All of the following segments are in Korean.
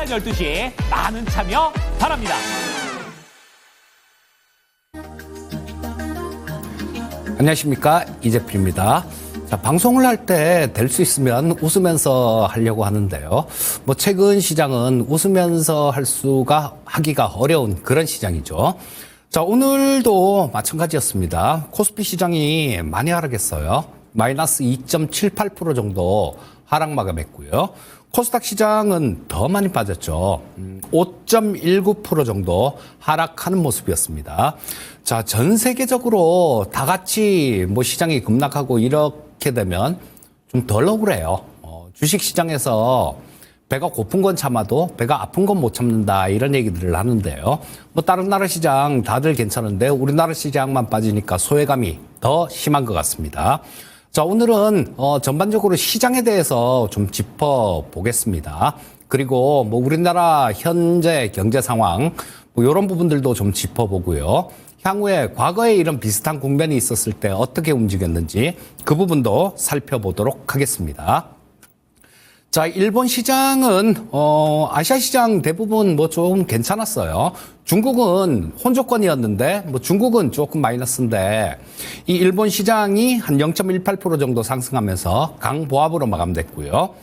12시 많은 참여 바랍니다. 안녕하십니까, 이재필입니다. 자, 방송을 할 때 될 수 있으면 웃으면서 하려고 하는데요. 최근 시장은 웃으면서 하기가 어려운 그런 시장이죠. 자, 오늘도 마찬가지였습니다. 코스피 시장이 많이 하락했어요. 마이너스 2.78% 정도 하락 마감했고요. 코스닥 시장은 더 많이 빠졌죠. 5.19% 정도 하락하는 모습이었습니다. 자, 전 세계적으로 다 같이 시장이 급락하고 이렇게 되면 좀 덜 억울해요. 주식 시장에서 배가 고픈 건 참아도 배가 아픈 건 못 참는다, 이런 얘기들을 하는데요. 다른 나라 시장 다들 괜찮은데 우리나라 시장만 빠지니까 소외감이 더 심한 것 같습니다. 자, 오늘은 전반적으로 시장에 대해서 좀 짚어보겠습니다. 그리고 우리나라 현재 경제 상황 이런 부분들도 좀 짚어보고요. 향후에 과거에 이런 비슷한 국면이 있었을 때 어떻게 움직였는지 그 부분도 살펴보도록 하겠습니다. 자, 일본 시장은 아시아 시장 대부분 좀 괜찮았어요. 중국은 혼조권이었는데 중국은 조금 마이너스인데 이 일본 시장이 한 0.18% 정도 상승하면서 강보합으로 마감됐고요.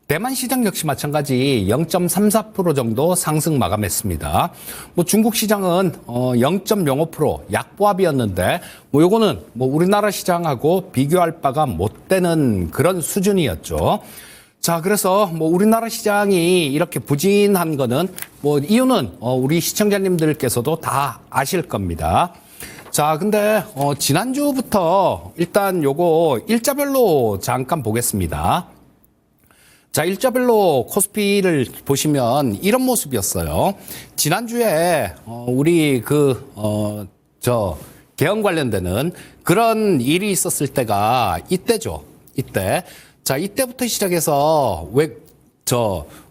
대만 시장 역시 마찬가지 0.34% 정도 상승 마감했습니다. 중국 시장은 0.05% 약보합이었는데 요거는 우리나라 시장하고 비교할 바가 못 되는 그런 수준이었죠. 자, 그래서 우리나라 시장이 이렇게 부진한 거는 이유는 우리 시청자님들께서도 다 아실 겁니다. 자, 근데 지난주부터 일단 요거 일자별로 잠깐 보겠습니다. 자, 일자별로 코스피를 보시면 이런 모습이었어요. 지난주에 우리 개헌 관련되는 그런 일이 있었을 때가 이때죠. 이때. 자, 이때부터 시작해서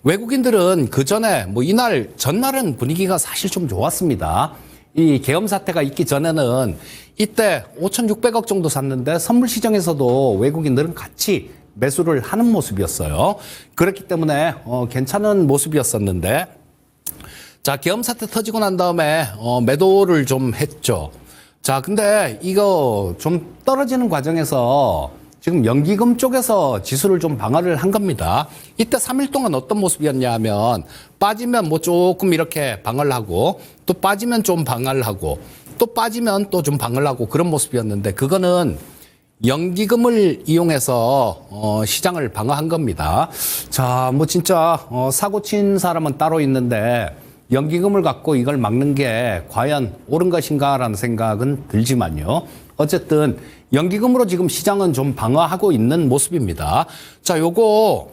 외국인들은 그 전에 이날 전날은 분위기가 사실 좀 좋았습니다. 이 계엄 사태가 있기 전에는 이때 5,600억 정도 샀는데 선물 시장에서도 외국인들은 같이 매수를 하는 모습이었어요. 그렇기 때문에 괜찮은 모습이었었는데, 자, 계엄 사태 터지고 난 다음에 매도를 좀 했죠. 자, 근데 이거 좀 떨어지는 과정에서 지금 연기금 쪽에서 지수를 좀 방어를 한 겁니다. 이때 3일 동안 어떤 모습이었냐 하면 빠지면 조금 이렇게 방어를 하고 또 빠지면 좀 방어를 하고 또 빠지면 또 좀 방어를 하고 그런 모습이었는데 그거는 연기금을 이용해서 시장을 방어한 겁니다. 자, 진짜 사고 친 사람은 따로 있는데 연기금을 갖고 이걸 막는 게 과연 옳은 것인가라는 생각은 들지만요. 어쨌든 연기금으로 지금 시장은 좀 방어하고 있는 모습입니다. 자, 요거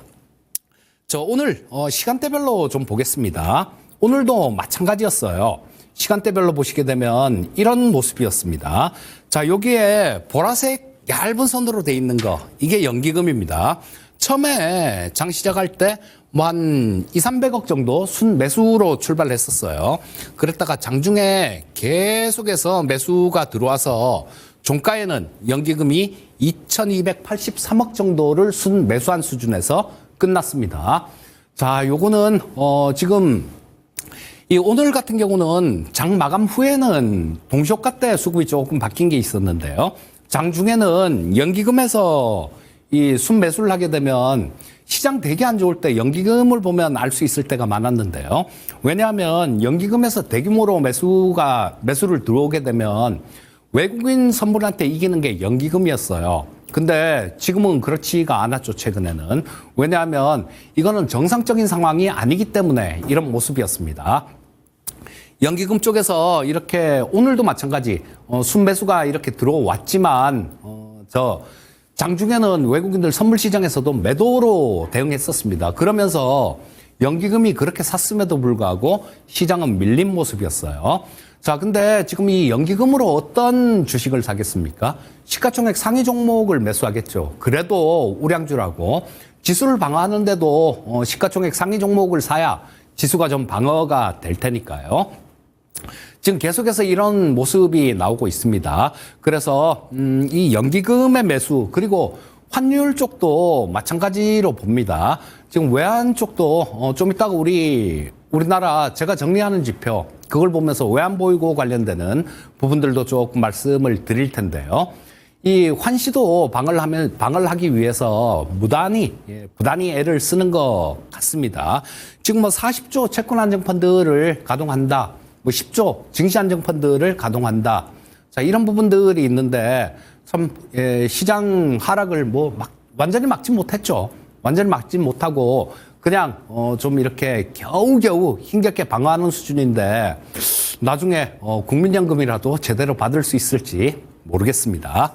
오늘 시간대별로 좀 보겠습니다. 오늘도 마찬가지였어요. 시간대별로 보시게 되면 이런 모습이었습니다. 자, 여기에 보라색 얇은 선으로 돼 있는 거, 이게 연기금입니다. 처음에 장 시작할 때 한 200~300억 정도 순매수로 출발을 했었어요. 그랬다가 장중에 계속해서 매수가 들어와서 종가에는 연기금이 2,283억 정도를 순매수한 수준에서 끝났습니다. 자, 요거는 지금 이 오늘 같은 경우는 장 마감 후에는 동시효과 때 수급이 조금 바뀐 게 있었는데요. 장중에는 연기금에서 이 순매수를 하게 되면 시장 되게 안 좋을 때 연기금을 보면 알 수 있을 때가 많았는데요. 왜냐하면 연기금에서 대규모로 매수를 들어오게 되면 외국인 선물한테 이기는 게 연기금이었어요. 근데 지금은 그렇지가 않았죠, 최근에는. 왜냐하면 이거는 정상적인 상황이 아니기 때문에 이런 모습이었습니다. 연기금 쪽에서 이렇게 오늘도 마찬가지 순매수가 이렇게 들어왔지만 장중에는 외국인들 선물 시장에서도 매도로 대응했었습니다. 그러면서 연기금이 그렇게 샀음에도 불구하고 시장은 밀린 모습이었어요. 자, 근데 지금 이 연기금으로 어떤 주식을 사겠습니까? 시가총액 상위 종목을 매수하겠죠. 그래도 우량주라고 지수를 방어하는데도 시가총액 상위 종목을 사야 지수가 좀 방어가 될 테니까요. 지금 계속해서 이런 모습이 나오고 있습니다. 그래서 이 연기금의 매수, 그리고 환율 쪽도 마찬가지로 봅니다. 지금 외환 쪽도 좀 이따가 우리나라 제가 정리하는 지표 그걸 보면서 외환 보유고 관련되는 부분들도 조금 말씀을 드릴 텐데요. 이 환시도 방을 하기 위해서 부단히 애를 쓰는 것 같습니다. 지금 뭐 40조 채권 안정펀드를 가동한다. 뭐 10조 증시안정펀드를 가동한다. 자, 이런 부분들이 있는데 참 시장 하락을 완전히 막지 못했죠. 완전히 막지 못하고 그냥 좀 이렇게 겨우겨우 힘겹게 방어하는 수준인데 나중에 국민연금이라도 제대로 받을 수 있을지 모르겠습니다.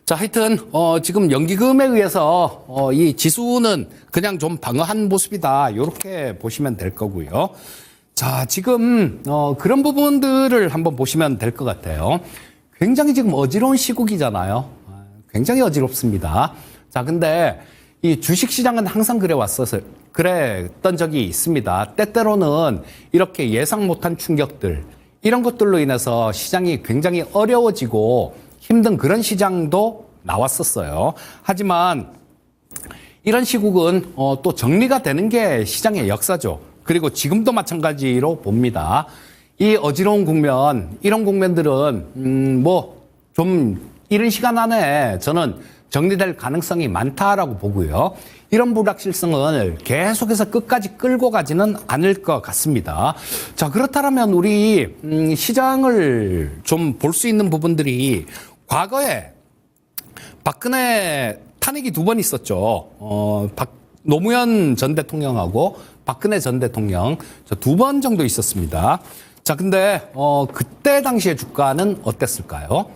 자, 하여튼 지금 연기금에 의해서 이 지수는 그냥 좀 방어한 모습이다. 이렇게 보시면 될 거고요. 자, 지금 그런 부분들을 한번 보시면 될 것 같아요. 굉장히 지금 어지러운 시국이잖아요. 굉장히 어지럽습니다. 자, 근데 이 주식시장은 항상 그랬던 적이 있습니다. 때때로는 이렇게 예상 못한 충격들, 이런 것들로 인해서 시장이 굉장히 어려워지고 힘든 그런 시장도 나왔었어요. 하지만 이런 시국은 또 정리가 되는 게 시장의 역사죠. 그리고 지금도 마찬가지로 봅니다. 이 어지러운 국면, 이런 국면들은 좀 이른 시간 안에 저는 정리될 가능성이 많다라고 보고요. 이런 불확실성을 계속해서 끝까지 끌고 가지는 않을 것 같습니다. 자, 그렇다면 우리 시장을 좀 볼 수 있는 부분들이 과거에 박근혜 탄핵이 2번 있었죠. 노무현 전 대통령하고 박근혜 전 대통령 2번 정도 있었습니다. 자, 근데 그때 당시의 주가는 어땠을까요?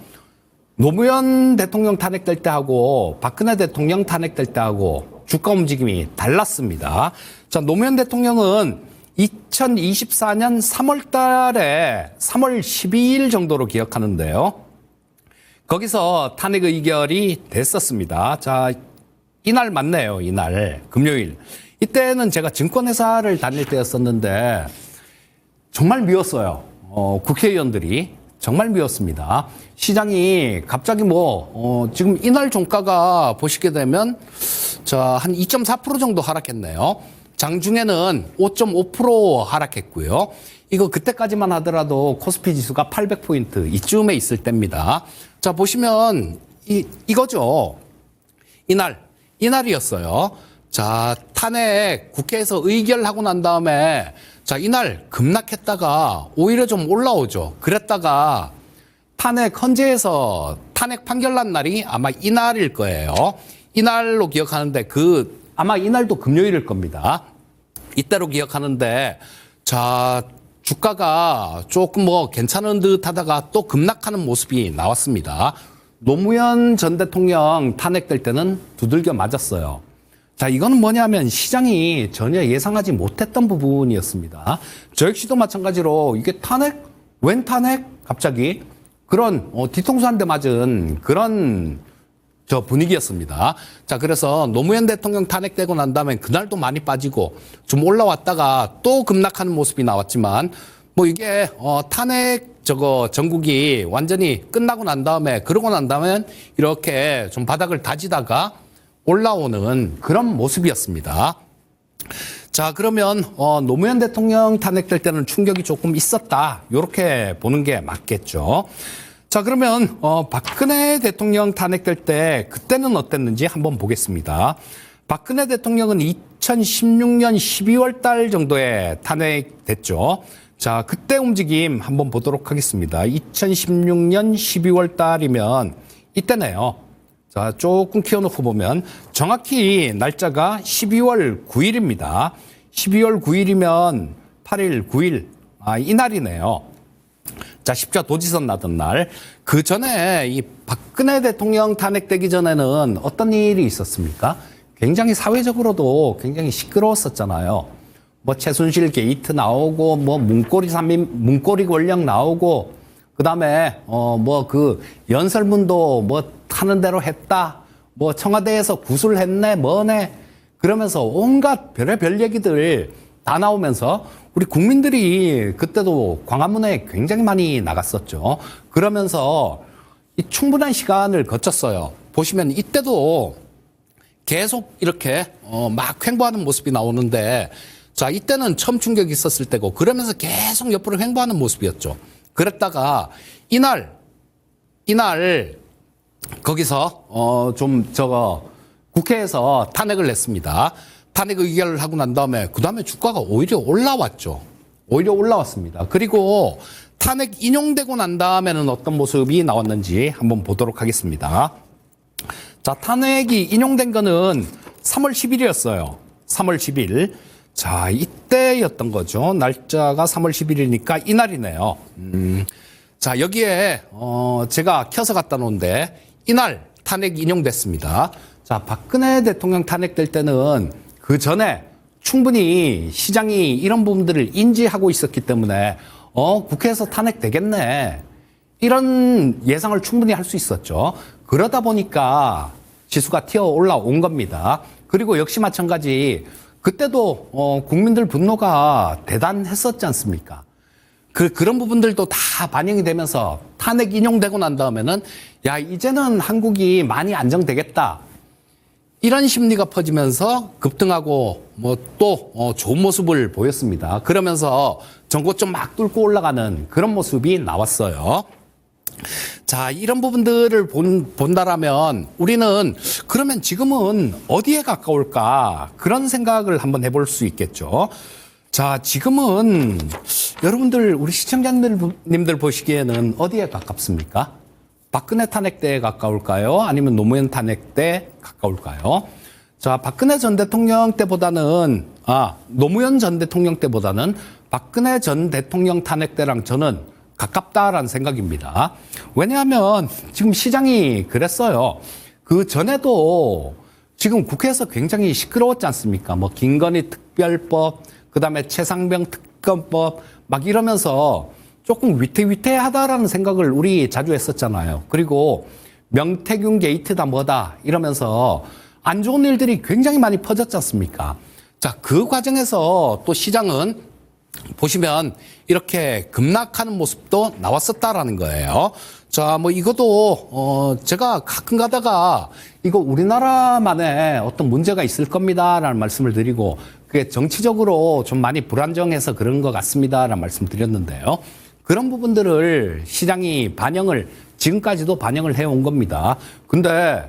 노무현 대통령 탄핵될 때하고 박근혜 대통령 탄핵될 때하고 주가 움직임이 달랐습니다. 자, 노무현 대통령은 2024년 3월 달에 3월 12일 정도로 기억하는데요. 거기서 탄핵 의결이 됐었습니다. 자, 이날 맞네요. 이날 금요일. 이때는 제가 증권회사를 다닐 때였었는데 정말 미웠어요. 국회의원들이 정말 미웠습니다. 시장이 갑자기 지금 이날 종가가 보시게 되면 한 2.4% 정도 하락했네요. 장중에는 5.5% 하락했고요. 이거 그때까지만 하더라도 코스피 지수가 800포인트 이쯤에 있을 때입니다. 자, 보시면 이거죠. 이날이었어요. 자, 탄핵 국회에서 의결하고 난 다음에 자, 이날 급락했다가 오히려 좀 올라오죠. 그랬다가 헌재에서 탄핵 판결 난 날이 아마 이날일 거예요. 이날로 기억하는데 아마 이날도 금요일일 겁니다. 이때로 기억하는데 자, 주가가 조금 괜찮은 듯 하다가 또 급락하는 모습이 나왔습니다. 노무현 전 대통령 탄핵될 때는 두들겨 맞았어요. 자, 이거는 뭐냐면 시장이 전혀 예상하지 못했던 부분이었습니다. 저 역시도 마찬가지로 이게 웬 탄핵? 갑자기 그런 뒤통수 한 대 맞은 그런 분위기였습니다. 자, 그래서 노무현 대통령 탄핵되고 난 다음에 그날도 많이 빠지고 좀 올라왔다가 또 급락하는 모습이 나왔지만 이게 탄핵 전국이 완전히 끝나고 난 다음에 그러고 난 다음에 이렇게 좀 바닥을 다지다가 올라오는 그런 모습이었습니다. 자, 그러면 노무현 대통령 탄핵될 때는 충격이 조금 있었다. 이렇게 보는 게 맞겠죠. 자, 그러면 박근혜 대통령 탄핵될 때 그때는 어땠는지 한번 보겠습니다. 박근혜 대통령은 2016년 12월 달 정도에 탄핵됐죠. 자, 그때 움직임 한번 보도록 하겠습니다. 2016년 12월 달이면 이때네요. 자, 조금 키워놓고 보면 정확히 날짜가 12월 9일입니다. 12월 9일이면 8일, 9일, 이날이네요. 자, 십자 도지선 나던 날. 그 전에 이 박근혜 대통령 탄핵되기 전에는 어떤 일이 있었습니까? 굉장히 사회적으로도 굉장히 시끄러웠었잖아요. 최순실 게이트 나오고, 문고리 권력 나오고, 그 다음에, 연설문도 하는 대로 했다. 청와대에서 구술했네, 뭐네. 그러면서 온갖 별의별 얘기들 다 나오면서 우리 국민들이 그때도 광화문에 굉장히 많이 나갔었죠. 그러면서 이 충분한 시간을 거쳤어요. 보시면 이때도 계속 이렇게 막 횡보하는 모습이 나오는데 자, 이때는 처음 충격이 있었을 때고 그러면서 계속 옆으로 횡보하는 모습이었죠. 그랬다가 이날 거기서 국회에서 탄핵을 냈습니다. 탄핵 의결을 하고 난 다음에 그다음에 주가가 오히려 올라왔죠. 오히려 올라왔습니다. 그리고 탄핵 인용되고 난 다음에는 어떤 모습이 나왔는지 한번 보도록 하겠습니다. 자, 탄핵이 인용된 거는 3월 10일이었어요. 3월 10일. 자, 이때였던 거죠. 날짜가 3월 10일이니까 이날이네요. 자, 여기에 제가 켜서 갖다 놓은데 이날 탄핵 인용됐습니다. 자, 박근혜 대통령 탄핵될 때는 그 전에 충분히 시장이 이런 부분들을 인지하고 있었기 때문에 국회에서 탄핵되겠네. 이런 예상을 충분히 할 수 있었죠. 그러다 보니까 지수가 튀어 올라온 겁니다. 그리고 역시 마찬가지 그때도 국민들 분노가 대단했었지 않습니까? 그런 부분들도 다 반영이 되면서 탄핵 인용되고 난 다음에는 야, 이제는 한국이 많이 안정되겠다. 이런 심리가 퍼지면서 급등하고 또 좋은 모습을 보였습니다. 그러면서 전고점 막 뚫고 올라가는 그런 모습이 나왔어요. 자, 이런 부분들을 본다라면 우리는 그러면 지금은 어디에 가까울까? 그런 생각을 한번 해볼 수 있겠죠. 자, 지금은 여러분들 우리 시청자님들 보시기에는 어디에 가깝습니까? 박근혜 탄핵 때에 가까울까요? 아니면 노무현 탄핵 때 가까울까요? 자, 박근혜 전 대통령 때보다는 노무현 전 대통령 때보다는 박근혜 전 대통령 탄핵 때랑 저는 가깝다라는 생각입니다. 왜냐하면 지금 시장이 그랬어요. 그 전에도 지금 국회에서 굉장히 시끄러웠지 않습니까? 김건희 특별법, 그다음에 최상병 특검법 막 이러면서 조금 위태위태하다라는 생각을 우리 자주 했었잖아요. 그리고 명태균 게이트다 뭐다 이러면서 안 좋은 일들이 굉장히 많이 퍼졌지 않습니까? 자, 그 과정에서 또 시장은 보시면 이렇게 급락하는 모습도 나왔었다라는 거예요. 자, 이것도 제가 가끔 가다가 이거 우리나라만의 어떤 문제가 있을 겁니다라는 말씀을 드리고 그게 정치적으로 좀 많이 불안정해서 그런 것 같습니다라는 말씀 드렸는데요. 그런 부분들을 시장이 반영을 지금까지도 반영을 해온 겁니다. 근데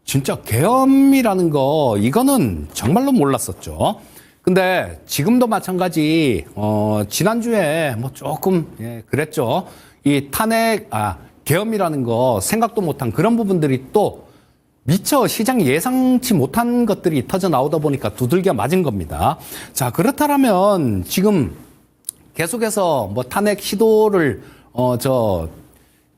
진짜 계엄이라는 거 이거는 정말로 몰랐었죠. 근데 지금도 마찬가지 지난주에 조금 그랬죠. 이 탄핵 계엄이라는 거 생각도 못한 그런 부분들이 또 미처 시장이 예상치 못한 것들이 터져 나오다 보니까 두들겨 맞은 겁니다. 자, 그렇다면 지금 계속해서 탄핵 시도를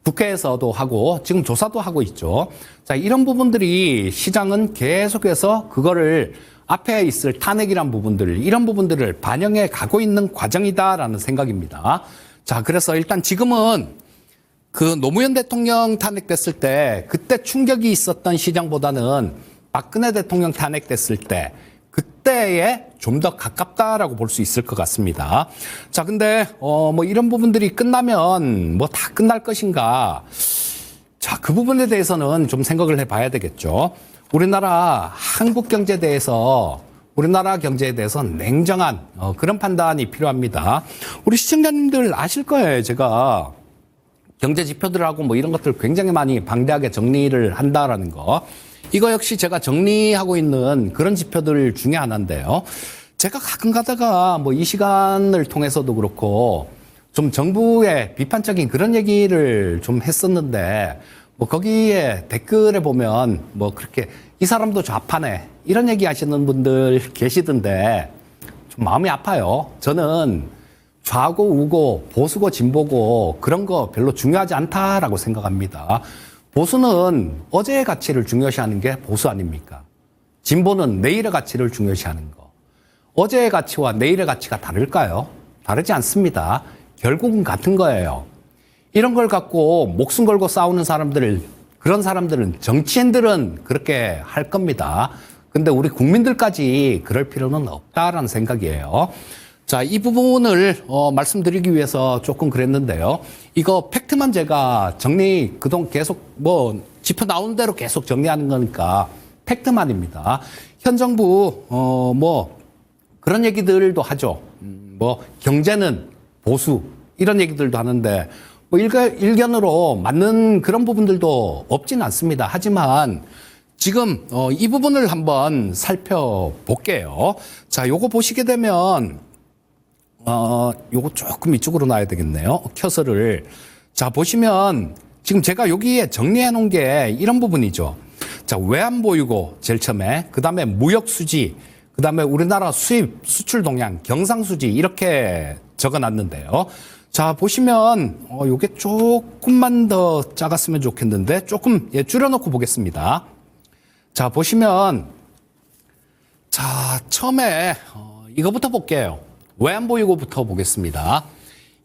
국회에서도 하고 지금 조사도 하고 있죠. 자, 이런 부분들이 시장은 계속해서 그거를 앞에 있을 탄핵이란 부분들, 이런 부분들을 반영해 가고 있는 과정이다라는 생각입니다. 자, 그래서 일단 지금은 그 노무현 대통령 탄핵됐을 때 그때 충격이 있었던 시장보다는 박근혜 대통령 탄핵됐을 때 그때에 좀 더 가깝다라고 볼 수 있을 것 같습니다. 자, 근데 이런 부분들이 끝나면 다 끝날 것인가? 자, 그 부분에 대해서는 좀 생각을 해봐야 되겠죠. 우리나라 한국 경제에 대해서 우리나라 경제에 대해서 냉정한 그런 판단이 필요합니다. 우리 시청자님들 아실 거예요. 제가 경제 지표들하고 이런 것들 굉장히 많이 방대하게 정리를 한다라는 거. 이거 역시 제가 정리하고 있는 그런 지표들 중에 하나인데요. 제가 가끔 가다가 이 시간을 통해서도 그렇고 좀 정부의 비판적인 그런 얘기를 좀 했었는데 거기에 댓글에 보면 그렇게 이 사람도 좌파네 이런 얘기 하시는 분들 계시던데 좀 마음이 아파요. 저는 좌고 우고 보수고 진보고 그런 거 별로 중요하지 않다라고 생각합니다. 보수는 어제의 가치를 중요시하는 게 보수 아닙니까? 진보는 내일의 가치를 중요시하는 거. 어제의 가치와 내일의 가치가 다를까요? 다르지 않습니다. 결국은 같은 거예요. 이런 걸 갖고 목숨 걸고 싸우는 그런 사람들은 정치인들은 그렇게 할 겁니다. 근데 우리 국민들까지 그럴 필요는 없다라는 생각이에요. 자, 이 부분을 말씀드리기 위해서 조금 그랬는데요. 이거 팩트만 제가 정리 그동안 계속 지표 나오는 대로 계속 정리하는 거니까 팩트만입니다. 현 정부 뭐 그런 얘기들도 하죠. 뭐 경제는 보수 이런 얘기들도 하는데 뭐 일견으로 맞는 그런 부분들도 없진 않습니다. 하지만 지금 이 부분을 한번 살펴볼게요. 자, 요거 보시게 되면 요거 조금 이쪽으로 놔야 되겠네요. 커서를. 자, 보시면 지금 제가 여기에 정리해 놓은 게 이런 부분이죠. 자, 외환보유고 제일 처음에, 그 다음에 무역수지, 그 다음에 우리나라 수입, 수출 동향, 경상수지 이렇게 적어놨는데요. 자, 보시면 요게 조금만 더 작았으면 좋겠는데 조금 줄여놓고 보겠습니다. 자, 보시면 자, 처음에 이거부터 볼게요. 외환보유고부터 보겠습니다.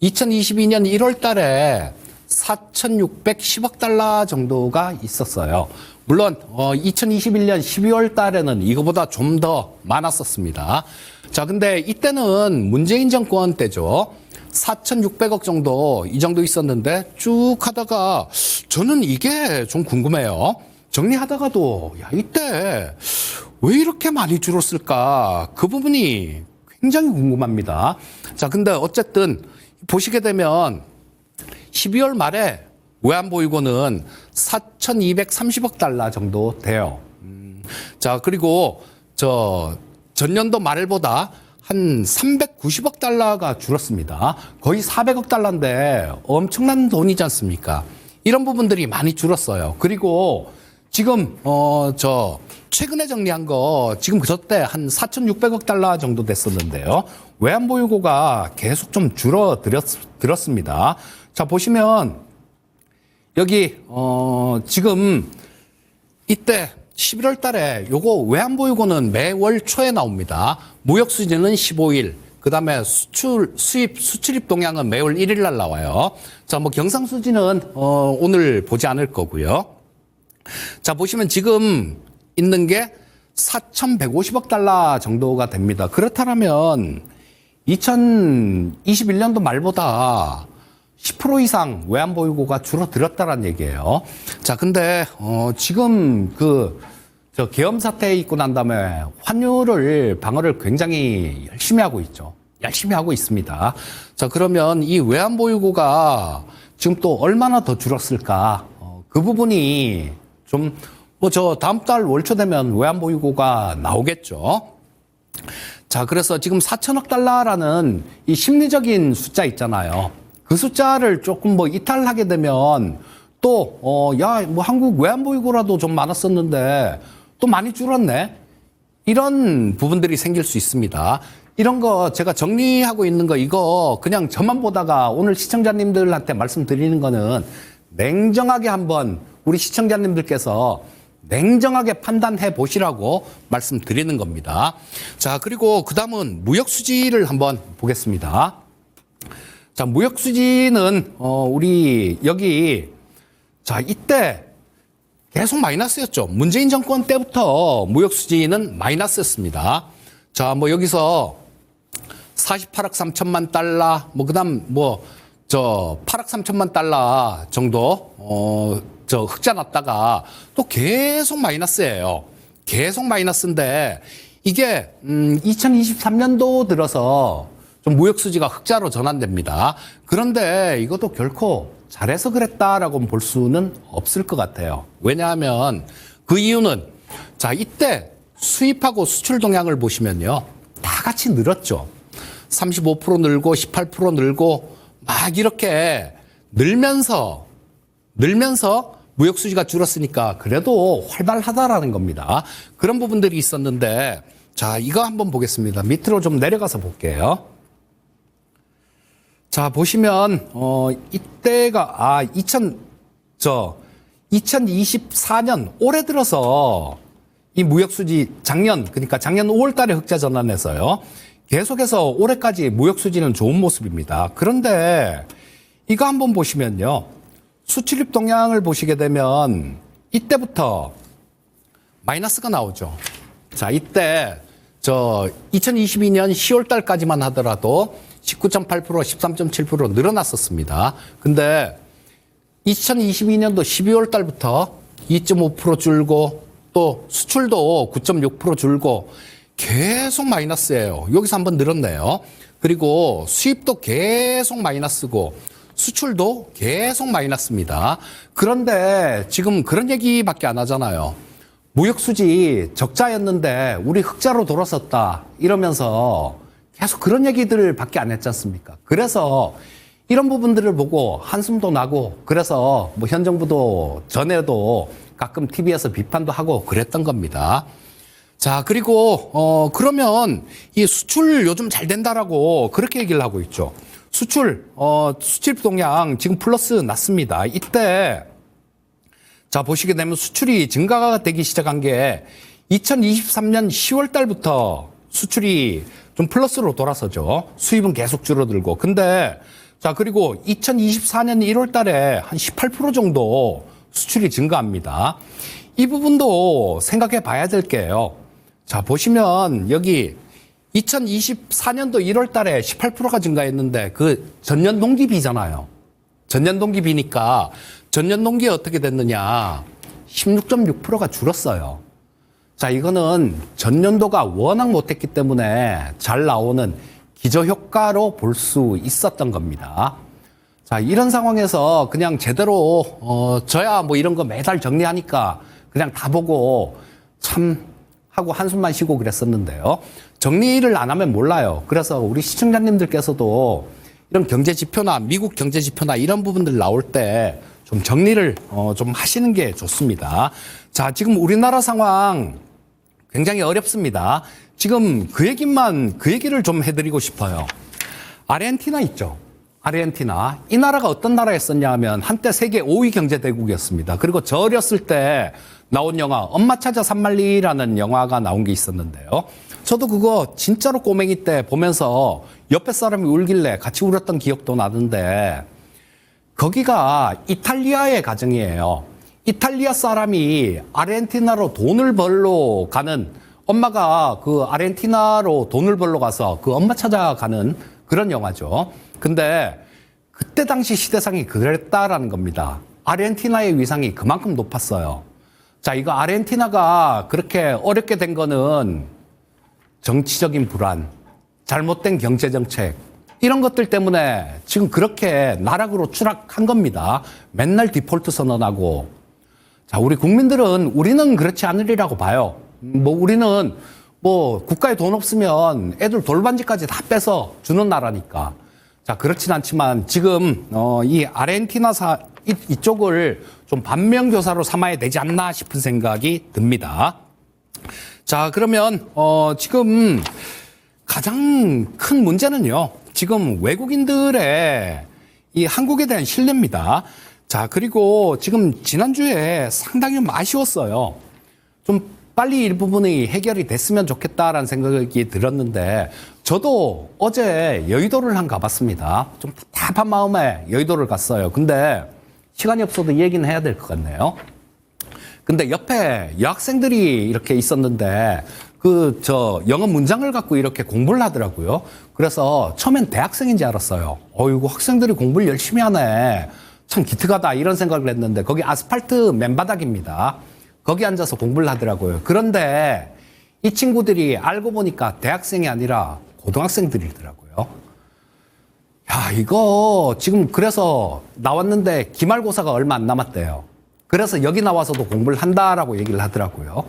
2022년 1월 달에 4,610억 달러 정도가 있었어요. 물론 2021년 12월 달에는 이거보다 좀 더 많았었습니다. 자, 근데 이때는 문재인 정권 때죠. 4,600억 정도 이 정도 있었는데 쭉 하다가 저는 이게 좀 궁금해요. 정리하다가도 야, 이때 왜 이렇게 많이 줄었을까? 그 부분이 굉장히 궁금합니다. 자, 근데 어쨌든 보시게 되면 12월 말에 외환보유고는 4,230억 달러 정도 돼요. 자, 그리고 전년도 말보다 한 390억 달러가 줄었습니다. 거의 400억 달러인데 엄청난 돈이지 않습니까? 이런 부분들이 많이 줄었어요. 그리고 지금 최근에 정리한 거 지금 그때 한 4,600억 달러 정도 됐었는데요. 외환보유고가 계속 좀 줄어들었습니다. 자, 보시면 여기 지금 이때 11월 달에 요거 외환보유고는 매월 초에 나옵니다. 무역수지는 15일, 그 다음에 수출입 동향은 매월 1일 날 나와요. 자, 뭐 경상수지는 오늘 보지 않을 거고요. 자, 보시면 지금 있는 게 4,150억 달러 정도가 됩니다. 그렇다면 2021년도 말보다 10% 이상 외환보유고가 줄어들었다는 얘기예요. 자, 근데 지금 계엄 사태 있고 난 다음에 환율을 방어를 굉장히 열심히 하고 있죠. 열심히 하고 있습니다. 자, 그러면 이 외환보유고가 지금 또 얼마나 더 줄었을까? 그 부분이 좀 다음 달 월초 되면 외환보유고가 나오겠죠. 자, 그래서 지금 4천억 달러라는 이 심리적인 숫자 있잖아요. 그 숫자를 조금 이탈하게 되면 또, 한국 외환보유고라도 좀 많았었는데 또 많이 줄었네? 이런 부분들이 생길 수 있습니다. 이런 거 제가 정리하고 있는 거 이거 그냥 저만 보다가 오늘 시청자님들한테 말씀드리는 거는 냉정하게 한번 우리 시청자님들께서 냉정하게 판단해 보시라고 말씀드리는 겁니다. 자, 그리고 그 다음은 무역수지를 한번 보겠습니다. 자, 무역수지는, 우리 여기, 자, 이때 계속 마이너스였죠. 문재인 정권 때부터 무역수지는 마이너스였습니다. 자, 여기서 48억 3천만 달러, 그 다음 8억 3천만 달러 정도, 흑자 났다가 또 계속 마이너스예요. 계속 마이너스인데 이게 2023년도 들어서 좀 무역수지가 흑자로 전환됩니다. 그런데 이것도 결코 잘해서 그랬다라고 볼 수는 없을 것 같아요. 왜냐하면 그 이유는 자, 이때 수입하고 수출 동향을 보시면요. 다 같이 늘었죠. 35% 늘고 18% 늘고 막 이렇게 늘면서 무역수지가 줄었으니까 그래도 활발하다라는 겁니다. 그런 부분들이 있었는데 자, 이거 한번 보겠습니다. 밑으로 좀 내려가서 볼게요. 자, 보시면 이때가 2024년 올해 들어서 이 무역수지 그러니까 작년 5월 달에 흑자 전환해서요. 계속해서 올해까지 무역수지는 좋은 모습입니다. 그런데 이거 한번 보시면요. 수출입 동향을 보시게 되면 이때부터 마이너스가 나오죠. 자, 이때 2022년 10월 달까지만 하더라도 19.8%, 13.7% 늘어났었습니다. 근데 2022년도 12월 달부터 2.5% 줄고 또 수출도 9.6% 줄고 계속 마이너스예요. 여기서 한번 늘었네요. 그리고 수입도 계속 마이너스고 수출도 계속 마이너스입니다. 그런데 지금 그런 얘기밖에 안 하잖아요. 무역수지 적자였는데 우리 흑자로 돌아섰다 이러면서 계속 그런 얘기들밖에 안 했지 않습니까? 그래서 이런 부분들을 보고 한숨도 나고 그래서 뭐 현 정부도 전에도 가끔 TV에서 비판도 하고 그랬던 겁니다. 자, 그리고 그러면 이 수출 요즘 잘 된다라고 그렇게 얘기를 하고 있죠. 수출 동향 지금 플러스 났습니다. 이때 자, 보시게 되면 수출이 증가가 되기 시작한 게 2023년 10월 달부터 수출이 좀 플러스로 돌아서죠. 수입은 계속 줄어들고. 근데 자, 그리고 2024년 1월 달에 한 18% 정도 수출이 증가합니다. 이 부분도 생각해 봐야 될 게요. 자, 보시면 여기 2024년도 1월 달에 18%가 증가했는데 그 전년 동기비잖아요. 전년 동기비니까 전년 동기에 어떻게 됐느냐. 16.6%가 줄었어요. 자, 이거는 전년도가 워낙 못했기 때문에 잘 나오는 기저효과로 볼 수 있었던 겁니다. 자, 이런 상황에서 그냥 제대로 저야 뭐 이런 거 매달 정리하니까 그냥 다 보고 참 하고 한숨만 쉬고 그랬었는데요. 정리를 안 하면 몰라요. 그래서 우리 시청자님들께서도 이런 경제 지표나 미국 경제 지표나 이런 부분들 나올 때 좀 정리를 좀 하시는 게 좋습니다. 자, 지금 우리나라 상황 굉장히 어렵습니다. 지금 그 얘기를 좀 해드리고 싶어요. 아르헨티나 있죠. 아르헨티나. 이 나라가 어떤 나라였었냐 하면 한때 세계 5위 경제대국이었습니다. 그리고 저 어렸을 때 나온 영화 엄마 찾아 산말리라는 영화가 나온 게 있었는데요. 저도 그거 진짜로 꼬맹이 때 보면서 옆에 사람이 울길래 같이 울었던 기억도 나는데 거기가 이탈리아의 가정이에요. 이탈리아 사람이 아르헨티나로 돈을 벌러 가는 엄마가 그 아르헨티나로 돈을 벌러 가서 그 엄마 찾아가는 그런 영화죠. 근데 그때 당시 시대상이 그랬다라는 겁니다. 아르헨티나의 위상이 그만큼 높았어요. 자, 이거 아르헨티나가 그렇게 어렵게 된 거는 정치적인 불안, 잘못된 경제정책, 이런 것들 때문에 지금 그렇게 나락으로 추락한 겁니다. 맨날 디폴트 선언하고. 자, 우리 국민들은 우리는 그렇지 않으리라고 봐요. 뭐 우리는 뭐 국가에 돈 없으면 애들 돌반지까지 다 빼서 주는 나라니까. 자, 그렇진 않지만 지금 이 아르헨티나 이쪽을 좀 반면교사로 삼아야 되지 않나 싶은 생각이 듭니다. 자, 그러면 지금 가장 큰 문제는요. 지금 외국인들의 이 한국에 대한 신뢰입니다. 자, 그리고 지금 지난주에 상당히 좀 아쉬웠어요. 좀 빨리 이 부분이 해결이 됐으면 좋겠다라는 생각이 들었는데 저도 어제 여의도를 한 가봤습니다. 좀 답답한 마음에 여의도를 갔어요. 근데 시간이 없어도 이 얘기는 해야 될 것 같네요. 근데 옆에 여학생들이 이렇게 있었는데 영어 문장을 갖고 이렇게 공부를 하더라고요. 그래서 처음엔 대학생인지 알았어요. 어이구, 학생들이 공부를 열심히 하네. 참 기특하다 이런 생각을 했는데 거기 아스팔트 맨바닥입니다. 거기 앉아서 공부를 하더라고요. 그런데 이 친구들이 알고 보니까 대학생이 아니라 고등학생들이더라고요. 야, 이거 지금 그래서 나왔는데 기말고사가 얼마 안 남았대요. 그래서 여기 나와서도 공부를 한다라고 얘기를 하더라고요.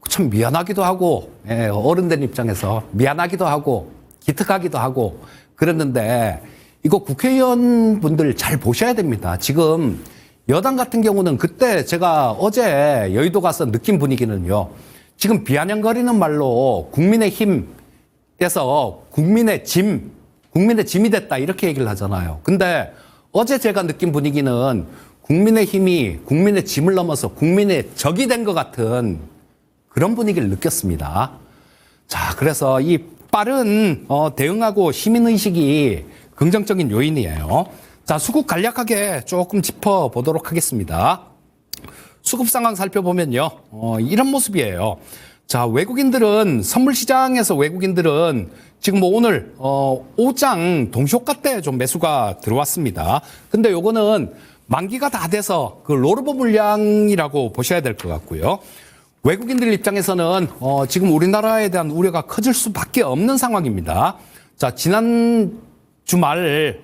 참 미안하기도 하고, 어른된 입장에서 미안하기도 하고, 기특하기도 하고, 그랬는데, 이거 국회의원 분들 잘 보셔야 됩니다. 지금 여당 같은 경우는 그때 제가 어제 여의도 가서 느낀 분위기는요. 지금 비아냥거리는 말로 국민의힘에서 국민의 짐이 됐다 이렇게 얘기를 하잖아요. 근데 어제 제가 느낀 분위기는 국민의힘이 국민의 짐을 넘어서 국민의 적이 된 것 같은 그런 분위기를 느꼈습니다. 자, 그래서 이 빠른 대응하고 시민의식이 긍정적인 요인이에요. 자, 수급 간략하게 조금 짚어보도록 하겠습니다. 수급 상황 살펴보면요. 이런 모습이에요. 자, 선물 시장에서 외국인들은 지금 뭐 오늘, 오장 동시호가 때 좀 매수가 들어왔습니다. 근데 요거는 만기가 다 돼서 그 롤오버 물량이라고 보셔야 될 것 같고요. 외국인들 입장에서는 지금 우리나라에 대한 우려가 커질 수밖에 없는 상황입니다. 자, 지난 주말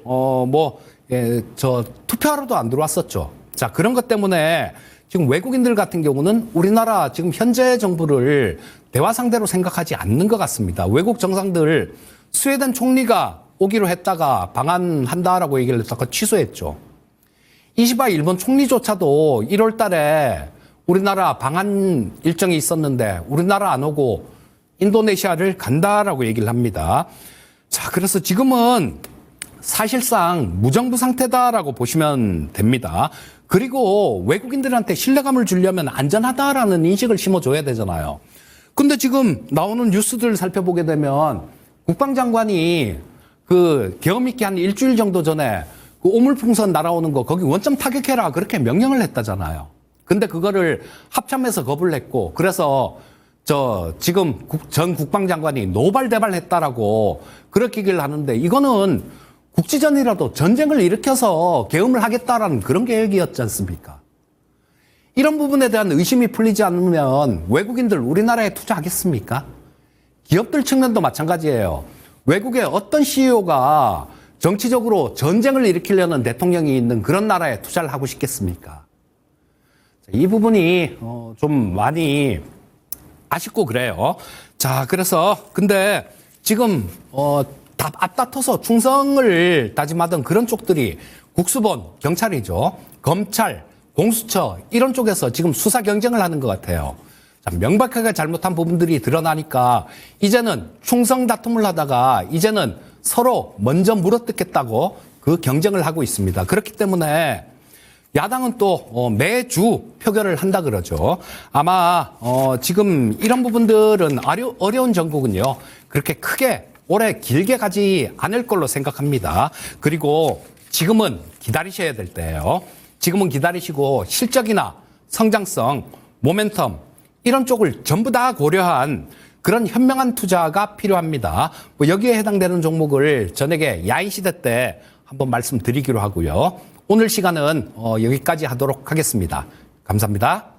투표하러도 안 들어왔었죠. 자, 그런 것 때문에 지금 외국인들 같은 경우는 우리나라 지금 현재 정부를 대화 상대로 생각하지 않는 것 같습니다. 외국 정상들 스웨덴 총리가 오기로 했다가 방한한다라고 얘기를 했다가 취소했죠. 이시바 일본 총리조차도 1월 달에 우리나라 방한 일정이 있었는데 우리나라 안 오고 인도네시아를 간다라고 얘기를 합니다. 자, 그래서 지금은 사실상 무정부 상태다라고 보시면 됩니다. 그리고 외국인들한테 신뢰감을 주려면 안전하다라는 인식을 심어줘야 되잖아요. 근데 지금 나오는 뉴스들 살펴보게 되면 국방장관이 그 계엄 있기 한 일주일 정도 전에 그 오물풍선 날아오는 거 거기 원점 타격해라 그렇게 명령을 했다잖아요. 근데 그거를 합참에서 거부를 했고 그래서 지금 전 국방장관이 노발대발했다라고 그렇게 얘기를 하는데 이거는 국지전이라도 전쟁을 일으켜서 계엄을 하겠다라는 그런 계획이었지 않습니까? 이런 부분에 대한 의심이 풀리지 않으면 외국인들 우리나라에 투자하겠습니까? 기업들 측면도 마찬가지예요. 외국의 어떤 CEO가 정치적으로 전쟁을 일으키려는 대통령이 있는 그런 나라에 투자를 하고 싶겠습니까? 이 부분이 좀 많이 아쉽고 그래요. 자, 그래서 근데 지금 앞다퉈서 충성을 다짐하던 그런 쪽들이 국수본, 경찰이죠. 검찰, 공수처 이런 쪽에서 지금 수사 경쟁을 하는 것 같아요. 자, 명백하게 잘못한 부분들이 드러나니까 이제는 충성 다툼을 하다가 이제는 서로 먼저 물어뜯겠다고 그 경쟁을 하고 있습니다. 그렇기 때문에 야당은 또 매주 표결을 한다 그러죠. 아마 지금 이런 부분들은 어려운 정국은요. 그렇게 크게 오래 길게 가지 않을 걸로 생각합니다. 그리고 지금은 기다리셔야 될 때예요. 지금은 기다리시고 실적이나 성장성, 모멘텀 이런 쪽을 전부 다 고려한 그런 현명한 투자가 필요합니다. 뭐 여기에 해당되는 종목을 저녁에 야인시대 때 한번 말씀드리기로 하고요. 오늘 시간은 여기까지 하도록 하겠습니다. 감사합니다.